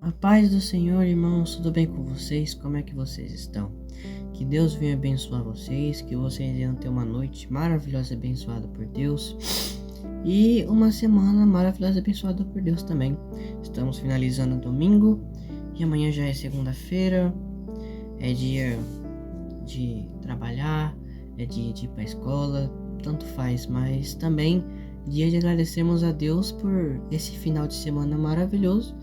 A paz do Senhor, irmãos, tudo bem com vocês? Como é que vocês estão? Que Deus venha abençoar vocês, que vocês venham ter uma noite maravilhosa e abençoada por Deus e uma semana maravilhosa e abençoada por Deus também. Estamos finalizando o domingo e amanhã já é segunda-feira, é dia de trabalhar, é dia de ir para a escola, tanto faz, mas também dia de agradecermos a Deus por esse final de semana maravilhoso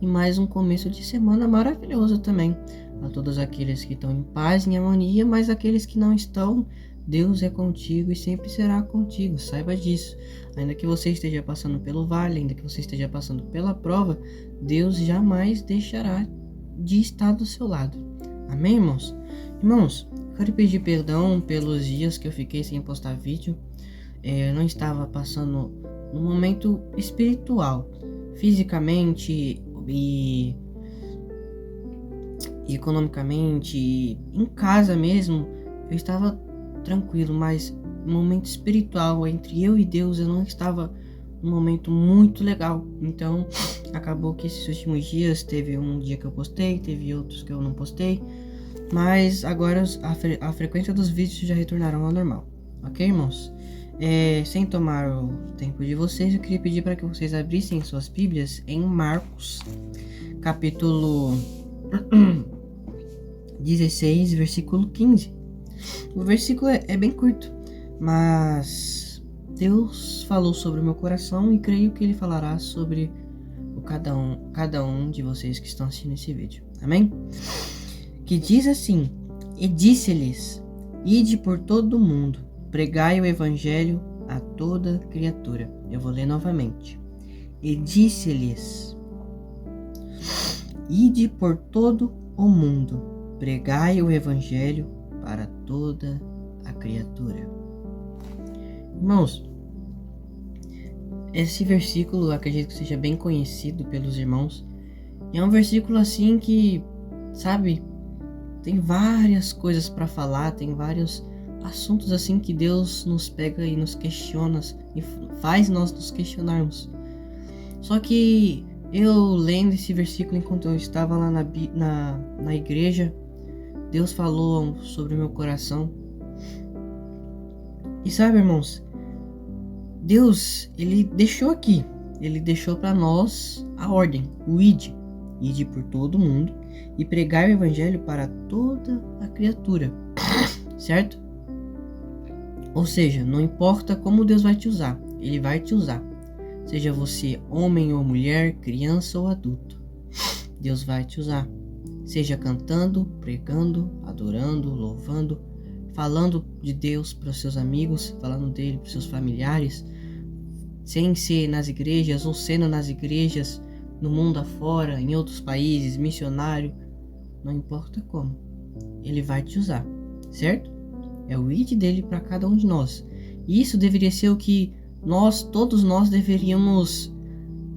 e mais um começo de semana maravilhoso também. A todos aqueles que estão em paz, em harmonia, mas aqueles que não estão, Deus é contigo e sempre será contigo, saiba disso. Ainda que você esteja passando pelo vale, ainda que você esteja passando pela prova, Deus jamais deixará de estar do seu lado. Amém, irmãos? Irmãos, eu quero pedir perdão pelos dias que eu fiquei sem postar vídeo. Eu não estava passando um momento espiritual, fisicamente e economicamente, em casa mesmo, eu estava tranquilo, mas no momento espiritual entre eu e Deus eu não estava num momento muito legal. Então acabou que esses últimos dias teve um dia que eu postei, teve outros que eu não postei, mas agora a frequência dos vídeos já retornaram ao normal, ok, irmãos? Sem tomar o tempo de vocês, eu queria pedir para que vocês abrissem suas Bíblias em Marcos, capítulo 16, versículo 15. O versículo é bem curto, mas Deus falou sobre o meu coração e creio que Ele falará sobre cada um de vocês que estão assistindo esse vídeo. Amém? Que diz assim: E disse-lhes: Ide por todo o mundo, pregai o evangelho a toda criatura. Eu vou ler novamente. E disse-lhes: Ide por todo o mundo, pregai o evangelho para toda a criatura. Irmãos, esse versículo eu acredito que seja bem conhecido pelos irmãos. E é um versículo assim que, sabe, tem várias coisas para falar, tem vários assuntos assim que Deus nos pega e nos questiona e faz nós nos questionarmos. Só que eu lendo esse versículo enquanto eu estava lá na igreja, Deus falou sobre o meu coração. E sabe, irmãos, Deus, Ele deixou aqui, Ele deixou para nós a ordem, o ide por todo mundo e pregar o evangelho para toda a criatura, certo? Ou seja, não importa como Deus vai te usar, Ele vai te usar. Seja você homem ou mulher, criança ou adulto, Deus vai te usar. Seja cantando, pregando, adorando, louvando, falando de Deus para os seus amigos, falando dele para os seus familiares, sem ser nas igrejas ou sendo nas igrejas, no mundo afora, em outros países, missionário, não importa como, Ele vai te usar, certo? É o id dele para cada um de nós. E isso deveria ser o que todos nós deveríamos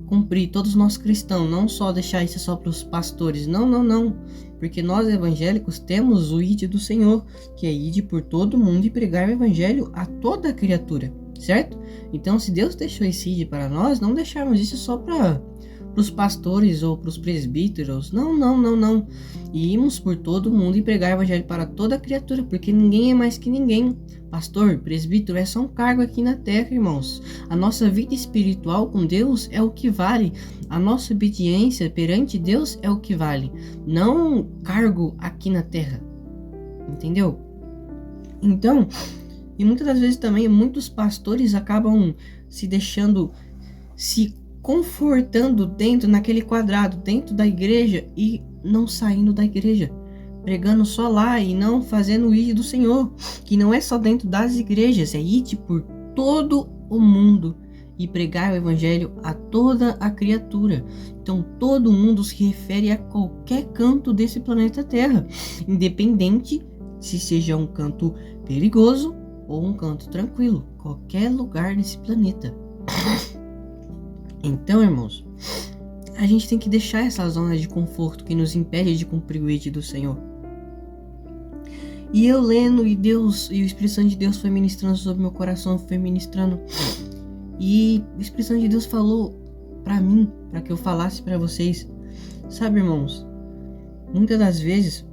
cumprir, todos nós cristãos, não só deixar isso só para os pastores, não, porque nós evangélicos temos o id do Senhor, que é id por todo mundo e pregar o evangelho a toda a criatura, certo? Então, se Deus deixou esse id para nós, não deixarmos isso só para os pastores ou para os presbíteros, não, e irmos por todo mundo e pregar o evangelho para toda a criatura, porque ninguém é mais que ninguém. Pastor, presbítero é só um cargo aqui na terra, irmãos. A nossa vida espiritual com Deus é o que vale. A nossa obediência perante Deus é o que vale. Não cargo aqui na terra. Entendeu? Então, e muitas das vezes também, muitos pastores acabam se confortando dentro naquele quadrado, dentro da igreja e não saindo da igreja. Pregando só lá e não fazendo o id do Senhor, que não é só dentro das igrejas, é id por todo o mundo e pregar o evangelho a toda a criatura. Então todo mundo se refere a qualquer canto desse planeta Terra, independente se seja um canto perigoso ou um canto tranquilo, qualquer lugar desse planeta. Então, irmãos, a gente tem que deixar essa zona de conforto que nos impede de cumprir o id do Senhor. E eu lendo, e o Espírito Santo de Deus foi ministrando sobre meu coração, foi ministrando. E o Espírito Santo de Deus falou para mim, para que eu falasse para vocês Sabe, irmãos, muitas das vezes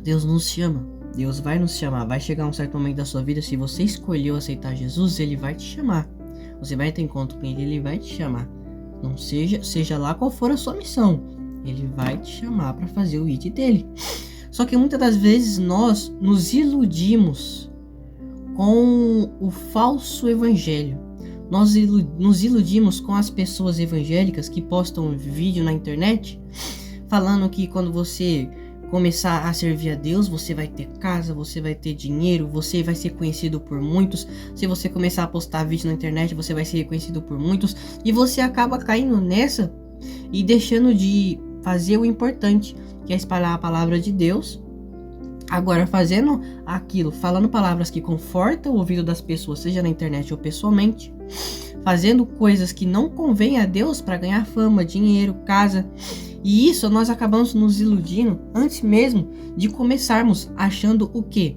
Deus nos chama. Deus vai nos chamar. Vai chegar um certo momento da sua vida, se você escolheu aceitar Jesus, Ele vai te chamar. Você vai ter encontro com Ele, Ele vai te chamar. Não seja lá qual for a sua missão, Ele vai te chamar para fazer o ID dele. Só que muitas das vezes nós nos iludimos com o falso evangelho. Nós nos iludimos com as pessoas evangélicas que postam vídeo na internet falando que quando você começar a servir a Deus, você vai ter casa, você vai ter dinheiro, você vai ser conhecido por muitos. Se você começar a postar vídeo na internet, você vai ser reconhecido por muitos. E você acaba caindo nessa e deixando de fazer o importante, que é espalhar a palavra de Deus. Agora, fazendo aquilo, falando palavras que confortam o ouvido das pessoas, seja na internet ou pessoalmente, fazendo coisas que não convêm a Deus para ganhar fama, dinheiro, casa. E isso nós acabamos nos iludindo antes mesmo de começarmos, achando o quê?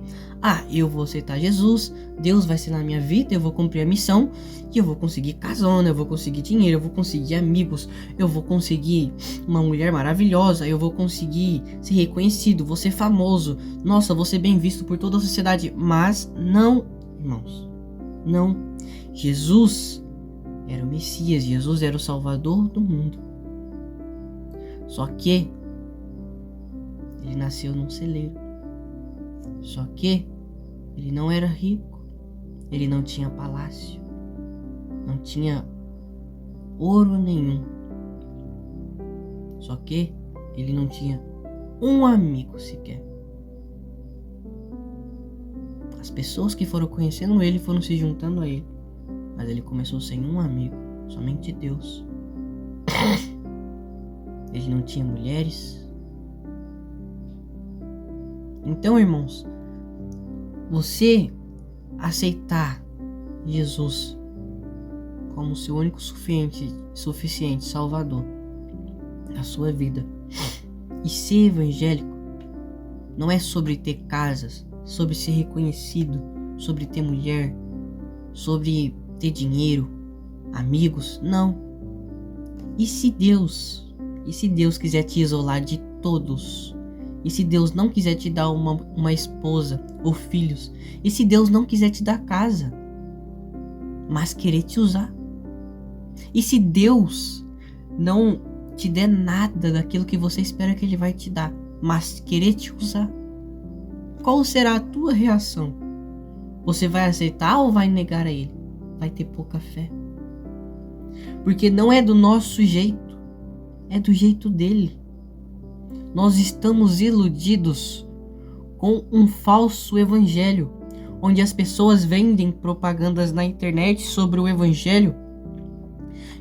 Eu vou aceitar Jesus, Deus vai ser na minha vida, eu vou cumprir a missão, e eu vou conseguir casona, eu vou conseguir dinheiro, eu vou conseguir amigos, eu vou conseguir uma mulher maravilhosa, eu vou conseguir ser reconhecido, vou ser famoso, nossa, vou ser bem visto por toda a sociedade. Mas não, irmãos, não. Jesus era o Messias, Jesus era o Salvador do mundo. Só que ele nasceu num celeiro. Só que ele não era rico. Ele não tinha palácio. Não tinha ouro nenhum. Só que ele não tinha um amigo sequer. As pessoas que foram conhecendo ele foram se juntando a ele. Mas ele começou sem um amigo, somente Deus. Ele não tinha mulheres. Então, irmãos, você aceitar Jesus como seu único suficiente Salvador na sua vida e ser evangélico não é sobre ter casas, sobre ser reconhecido, sobre ter mulher, sobre ter dinheiro, amigos, não. E se Deus quiser te isolar de todos? E se Deus não quiser te dar uma esposa ou filhos? E se Deus não quiser te dar casa, mas querer te usar? E se Deus não te der nada daquilo que você espera que Ele vai te dar, mas querer te usar? Qual será a tua reação? Você vai aceitar ou vai negar a Ele? Vai ter pouca fé. Porque não é do nosso jeito, é do jeito dele. Nós estamos iludidos com um falso evangelho, onde as pessoas vendem propagandas na internet sobre o evangelho,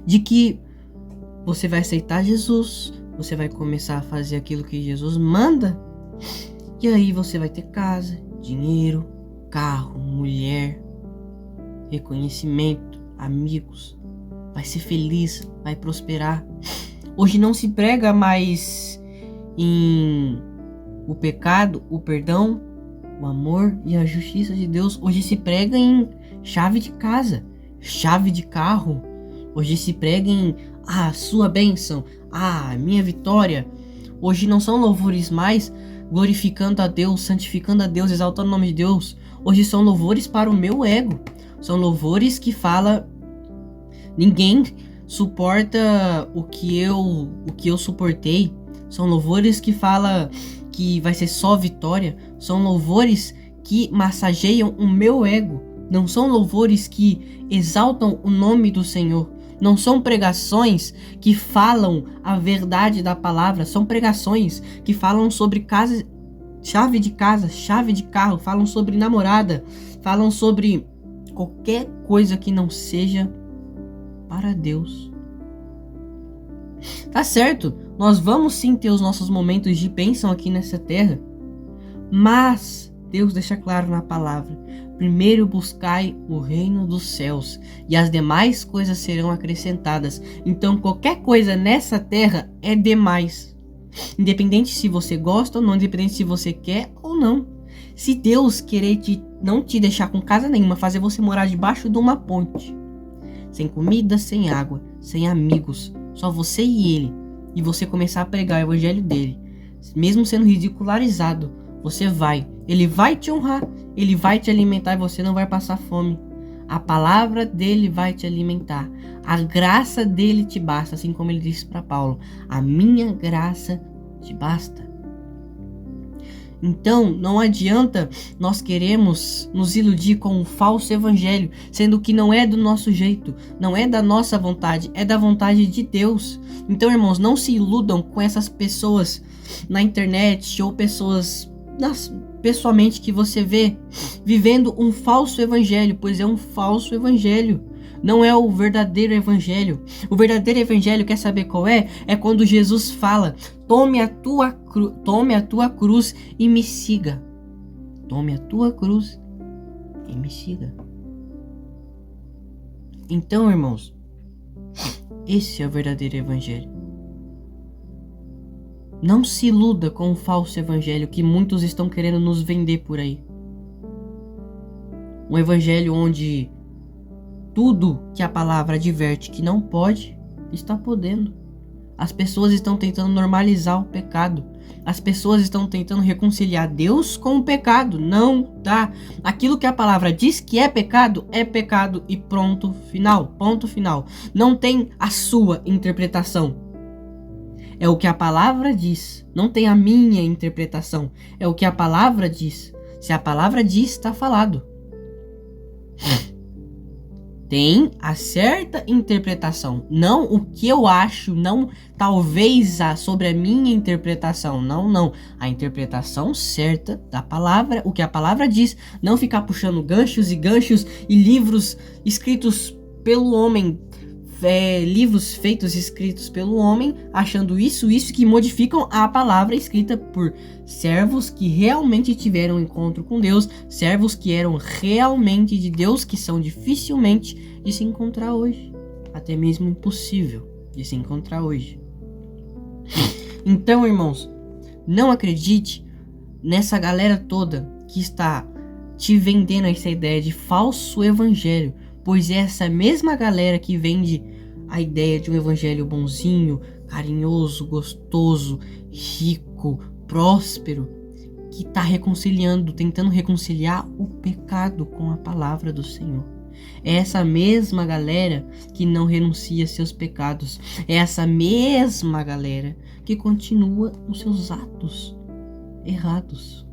de que você vai aceitar Jesus, você vai começar a fazer aquilo que Jesus manda, e aí você vai ter casa, dinheiro, carro, mulher, reconhecimento, amigos, vai ser feliz, vai prosperar. Hoje não se prega mais em o pecado, o perdão, o amor e a justiça de Deus. Hoje se prega em chave de casa, chave de carro. Hoje se prega em a sua bênção, a minha vitória. Hoje não são louvores mais glorificando a Deus, santificando a Deus, exaltando o nome de Deus. Hoje são louvores para o meu ego. São louvores que fala ninguém suporta o que eu suportei. São louvores que fala que vai ser só vitória. São louvores que massageiam o meu ego. Não são louvores que exaltam o nome do Senhor. Não são pregações que falam a verdade da palavra. São pregações que falam sobre casa, chave de casa, chave de carro. Falam sobre namorada. Falam sobre qualquer coisa que não seja para Deus. Tá certo, nós vamos sim ter os nossos momentos de bênção aqui nessa terra, mas Deus deixa claro na palavra: primeiro buscai o reino dos céus e as demais coisas serão acrescentadas. Então qualquer coisa nessa terra é demais, independente se você gosta ou não, independente se você quer ou não. Se Deus querer não te deixar com casa nenhuma, fazer você morar debaixo de uma ponte, sem comida, sem água, sem amigos, só você e Ele, e você começar a pregar o evangelho dele, mesmo sendo ridicularizado, você vai. Ele vai te honrar, ele vai te alimentar e você não vai passar fome. A palavra dele vai te alimentar. A graça dele te basta, assim como ele disse para Paulo: a minha graça te basta. Então, não adianta nós queremos nos iludir com um falso evangelho, sendo que não é do nosso jeito, não é da nossa vontade, é da vontade de Deus. Então, irmãos, não se iludam com essas pessoas na internet ou pessoas pessoalmente que você vê vivendo um falso evangelho, pois é um falso evangelho. Não é o verdadeiro evangelho. O verdadeiro evangelho, quer saber qual é? É quando Jesus fala: tome a tua cruz e me siga. Tome a tua cruz e me siga. Então, irmãos, esse é o verdadeiro evangelho. Não se iluda com o falso evangelho que muitos estão querendo nos vender por aí. Um evangelho onde tudo que a palavra adverte que não pode, está podendo. As pessoas estão tentando normalizar o pecado. As pessoas estão tentando reconciliar Deus com o pecado. Não dá. Aquilo que a palavra diz que é pecado e pronto, final. Ponto final. Não tem a sua interpretação. É o que a palavra diz. Não tem a minha interpretação. É o que a palavra diz. Se a palavra diz, está falado. Tem a certa interpretação, não o que eu acho, não talvez sobre a minha interpretação, não, a interpretação certa da palavra, o que a palavra diz, não ficar puxando ganchos e livros escritos pelo homem, livros feitos escritos pelo homem, achando isso que modificam a palavra escrita por servos que realmente tiveram encontro com Deus, servos que eram realmente de Deus, que são dificilmente de se encontrar hoje, até mesmo impossível de se encontrar hoje. Então, irmãos, não acredite nessa galera toda que está te vendendo essa ideia de falso evangelho, pois é essa mesma galera que vende a ideia de um evangelho bonzinho, carinhoso, gostoso, rico, próspero, que está tentando reconciliar o pecado com a palavra do Senhor. É essa mesma galera que não renuncia a seus pecados. É essa mesma galera que continua nos seus atos errados.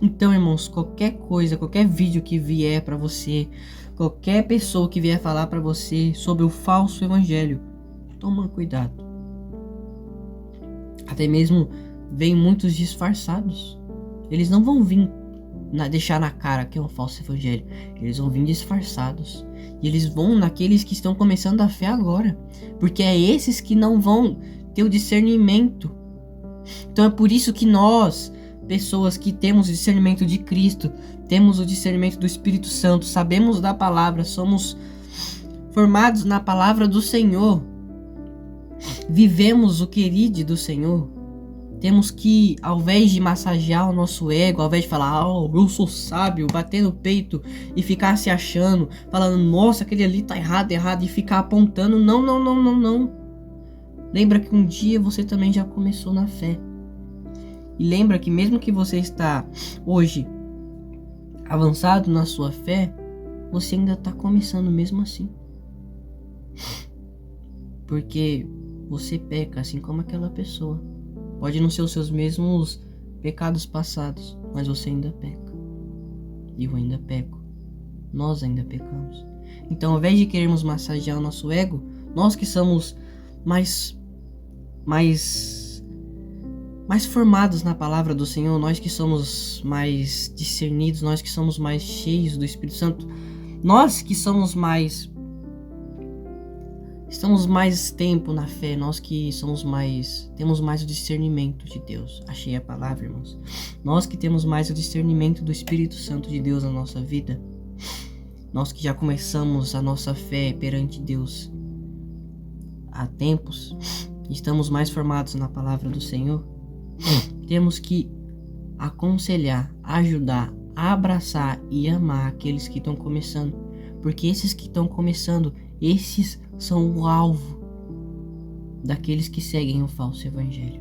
Então, irmãos, qualquer coisa, qualquer vídeo que vier para você, qualquer pessoa que vier falar para você sobre o falso evangelho, toma cuidado. Até mesmo vem muitos disfarçados. Eles não vão vir deixar na cara que é um falso evangelho. Eles vão vir disfarçados. E eles vão naqueles que estão começando a fé agora. Porque é esses que não vão ter o discernimento. Então é por isso que nós, pessoas que temos o discernimento de Cristo, temos o discernimento do Espírito Santo, sabemos da palavra, somos formados na palavra do Senhor, vivemos o querido do Senhor, temos que, ao invés de massagear o nosso ego, ao invés de falar, eu sou sábio, bater no peito e ficar se achando, falando, nossa, aquele ali tá errado, e ficar apontando, não. Lembra que um dia você também já começou na fé. E lembra que mesmo que você está hoje avançado na sua fé, você ainda está começando mesmo assim. Porque você peca assim como aquela pessoa. Pode não ser os seus mesmos pecados passados, mas você ainda peca. Eu ainda peco. Nós ainda pecamos. Então, ao invés de querermos massagear o nosso ego, nós que somos mais formados na palavra do Senhor, nós que somos mais discernidos, nós que somos mais cheios do Espírito Santo, nós que estamos mais tempo na fé, nós que temos mais o discernimento de Deus. Achei a palavra, irmãos. Nós que temos mais o discernimento do Espírito Santo de Deus na nossa vida, nós que já começamos a nossa fé perante Deus há tempos, estamos mais formados na palavra do Senhor, temos que aconselhar, ajudar, abraçar e amar aqueles que estão começando, porque esses que estão começando, esses são o alvo. daqueles que seguem o falso evangelho.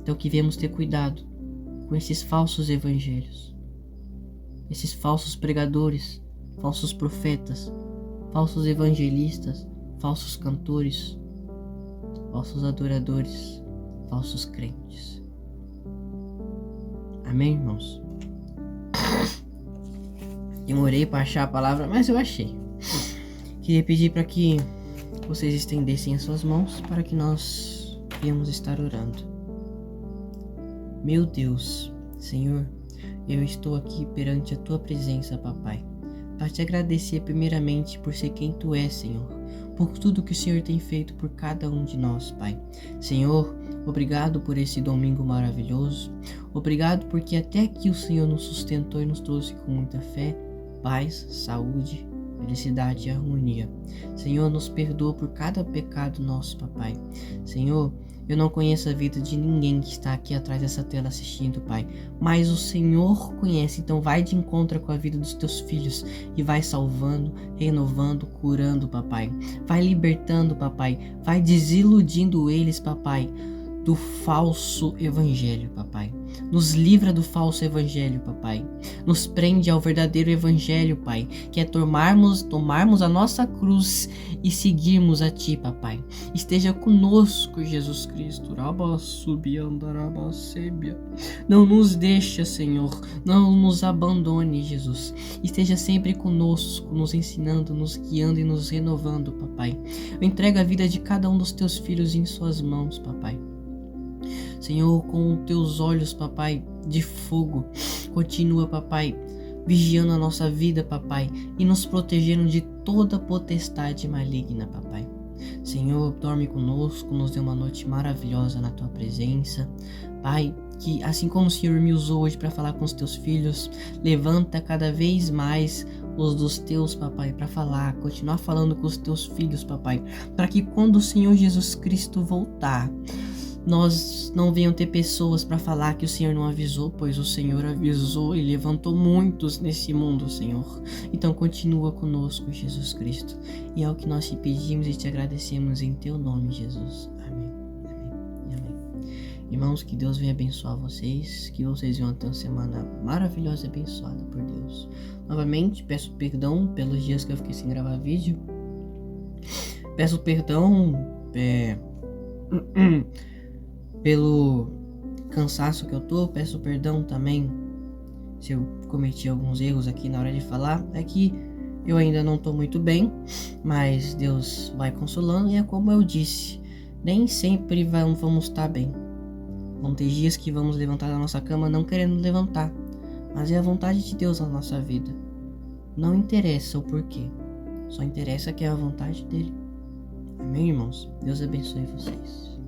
Então que viemos ter cuidado com esses falsos evangelhos, esses falsos pregadores, falsos profetas, falsos evangelistas, falsos cantores, falsos adoradores, falsos crentes. Amém, irmãos? Demorei para achar a palavra, mas eu achei. Queria pedir para que vocês estendessem as suas mãos para que nós viemos estar orando. Meu Deus, Senhor, eu estou aqui perante a Tua presença, Papai, para te agradecer primeiramente por ser quem Tu és, Senhor, por tudo que o Senhor tem feito por cada um de nós, Pai. Senhor, obrigado por esse domingo maravilhoso. Obrigado porque até aqui o Senhor nos sustentou e nos trouxe com muita fé, paz, saúde, felicidade e harmonia. Senhor, nos perdoa por cada pecado nosso, Papai. Senhor, eu não conheço a vida de ninguém que está aqui atrás dessa tela assistindo, Pai, mas o Senhor conhece, então vai de encontro com a vida dos teus filhos e vai salvando, renovando, curando, Papai. Vai libertando, Papai, vai desiludindo eles, Papai, do falso evangelho, Papai. Nos livra do falso evangelho, Papai. Nos prende ao verdadeiro evangelho, Pai, que é tomarmos a nossa cruz e seguirmos a Ti, Papai. Esteja conosco, Jesus Cristo. Não nos deixa, Senhor. Não nos abandone, Jesus. Esteja sempre conosco, nos ensinando, nos guiando e nos renovando, Papai. Eu entrego a vida de cada um dos Teus filhos em Suas mãos, Papai. Senhor, com os Teus olhos, Papai, de fogo, continua, Papai, vigiando a nossa vida, Papai, e nos protegendo de toda potestade maligna, Papai. Senhor, dorme conosco, nos dê uma noite maravilhosa na Tua presença. Pai, que assim como o Senhor me usou hoje para falar com os Teus filhos, levanta cada vez mais os dos Teus, Papai, para falar, continuar falando com os Teus filhos, Papai, para que quando o Senhor Jesus Cristo voltar, nós não venham ter pessoas para falar que o Senhor não avisou, pois o Senhor avisou e levantou muitos nesse mundo, Senhor. Então continua conosco, Jesus Cristo. E é o que nós te pedimos e te agradecemos em Teu nome, Jesus. Amém, amém e amém. Irmãos, que Deus venha abençoar vocês, que vocês venham ter uma semana maravilhosa e abençoada por Deus. Novamente, peço perdão pelos dias que eu fiquei sem gravar vídeo. Peço perdão pelo cansaço que eu tô, peço perdão também se eu cometi alguns erros aqui na hora de falar. É que eu ainda não tô muito bem, mas Deus vai consolando e é como eu disse, nem sempre vamos estar bem. Vão ter dias que vamos levantar da nossa cama não querendo levantar, mas é a vontade de Deus na nossa vida. Não interessa o porquê, só interessa que é a vontade dele. Amém, irmãos? Deus abençoe vocês.